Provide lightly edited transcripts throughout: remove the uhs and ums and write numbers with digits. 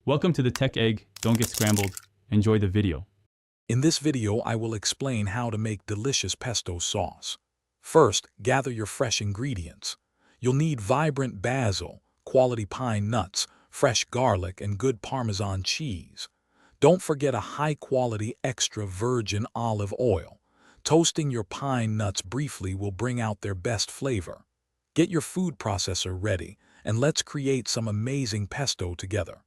Welcome to the Tech Egg. Don't get scrambled. Enjoy the video. In this video, I will explain how to make delicious pesto sauce. First, gather your fresh ingredients. You'll need vibrant basil, quality pine nuts, fresh garlic, and good Parmesan cheese. Don't forget a high-quality extra virgin olive oil. Toasting your pine nuts briefly will bring out their best flavor. Get your food processor ready, and let's create some amazing pesto together.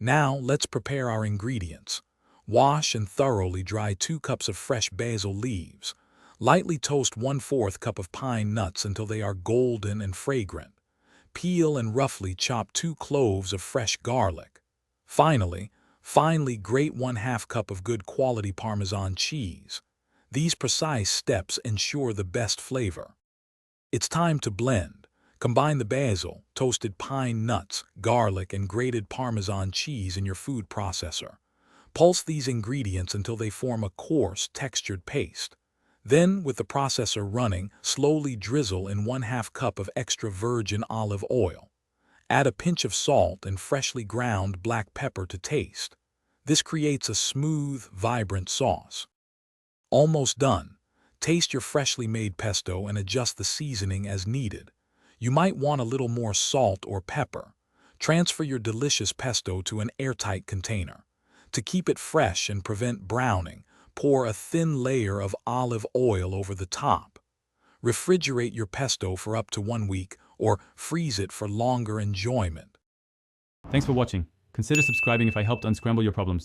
Now, let's prepare our ingredients. Wash and thoroughly dry 2 cups of fresh basil leaves. Lightly toast 1/4 cup of pine nuts until they are golden and fragrant. Peel and roughly chop 2 cloves of fresh garlic. Finally, finely grate 1/2 cup of good quality Parmesan cheese. These precise steps ensure the best flavor. It's time to blend. Combine the basil, toasted pine nuts, garlic, and grated Parmesan cheese in your food processor. Pulse these ingredients until they form a coarse, textured paste. Then, with the processor running, slowly drizzle in 1/2 cup of extra virgin olive oil. Add a pinch of salt and freshly ground black pepper to taste. This creates a smooth, vibrant sauce. Almost done. Taste your freshly made pesto and adjust the seasoning as needed. You might want a little more salt or pepper. Transfer your delicious pesto to an airtight container. To keep it fresh and prevent browning, pour a thin layer of olive oil over the top. Refrigerate your pesto for up to 1 week or freeze it for longer enjoyment. Thanks for watching. Consider subscribing if I helped unscramble your problems.